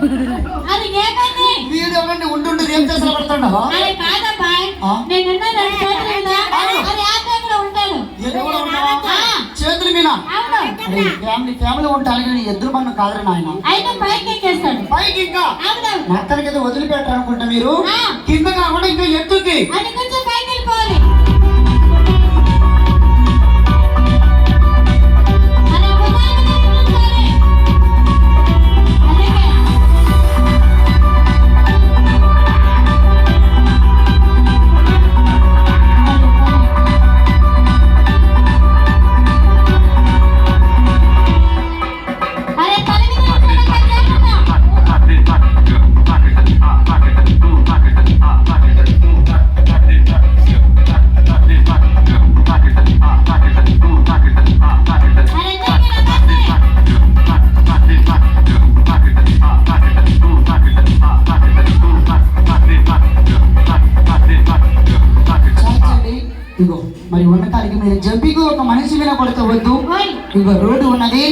అది ఏమైంది? వీడు ఎవరండి ఉంటుండే ఏం చేస్తా పడుతున్నావా? అది కాదబ్బా, నేను ఉన్న రెండు చేతులు మీద అది ఆకారంలో ఉంటాను. ఎదురు ఉన్నావా? చేతుల మీద ఫ్యామిలీ ఉంటాను కానీ ఎదురు మన కాదని నాయన. అయితే పైకి ఎక్కేస్తాడు. పైకి ఇంకా అవునవును. నత్తలకి ఏదో వదిలిపెట్టారు అనుకుంటా మీరు. కింద కాకుండా ఇంకా ఎత్తుకి అది కొంచెం పైకి వెళ్ళిపోవాలి. మరి ఉన్నకాడికి మీరు జంపింగ్ ఒక మనిషి మీద కొడతవద్దు. ఇంకో రోడ్డు ఉన్నది.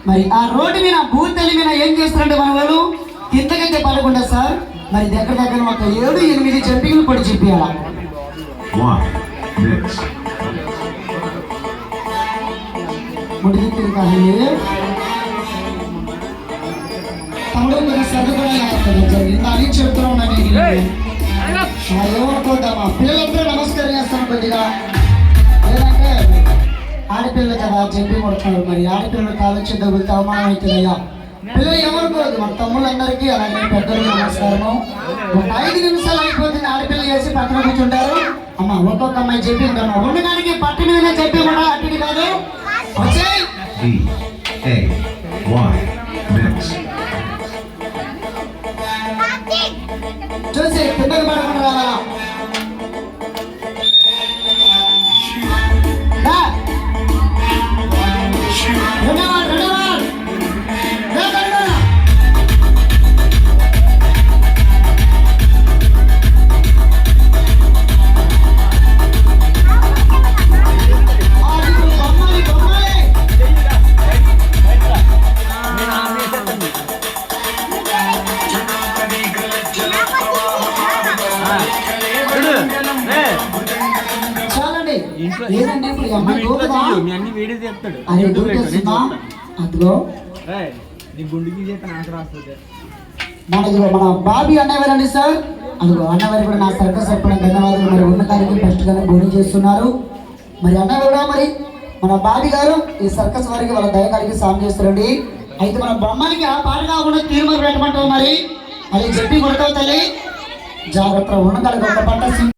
మరి ఆ రోడ్డు మీద భూతల్లి మీద ఏం చేస్తారంటే మన వాళ్ళు కిందకైతే పడకుండా సార్ మరి దగ్గర దగ్గర ఒక 7-8 జంపింగ్లు కూడా చెప్పేయాల. ముడికి కాదండి తమ్ముడు కొన్ని చదువుకోవడం జరిగింది అని చెప్తూ ఉన్నాను. ఏమనుకుంటామా పిల్లలందరూ నమస్కారం చేస్తాను కొద్దిగా. లేదంటే ఆడపిల్లలు కదా చెప్పి కొడుతున్నారు. మరి ఆడపిల్లలు కాలొచ్చి తగ్గులతో అవమానం అవుతుందయ్యా. పిల్లలు ఏమనుకోవద్దు. మన తమ్ముళ్ళందరికీ అలాగే పెద్దలకి నమస్కారము. ఒక 5 నిమిషాలు అయిపోతుంది. ఆడపిల్లలు చేసి పక్కన కూర్చుంటారు. అమ్మ ఒక్కొక్క అమ్మాయి చెప్పి ఉంటామా ఉండడానికి పట్టిన మీద చెప్పి కూడా అట్టిది కాదు. వచ్చే చూసి కిందకి పడకుండా రావాలా. మన బాబీ అన్నవారండి సార్. అదిగో అన్నవారి కూడా నా సర్కస్ చెప్పడం ధన్యవాదాలు. మరి ఉన్న కార్యక్రమం ఫస్ట్ గానే భోజనం చేస్తున్నారు. మరి అన్నవారు మరి మన బాబీ గారు ఈ సర్కస్ వారికి వాళ్ళ దయకాడికి సాయం చేస్తారండి. అయితే మన బొమ్మనికి ఆ పాట కాకుండా తీర్మానం పెట్టమంటావు. మరి అది చెప్పి కొడతావు తల్లి. జాగ్రత్త ఉన్న కాడికి ఒక పట్ట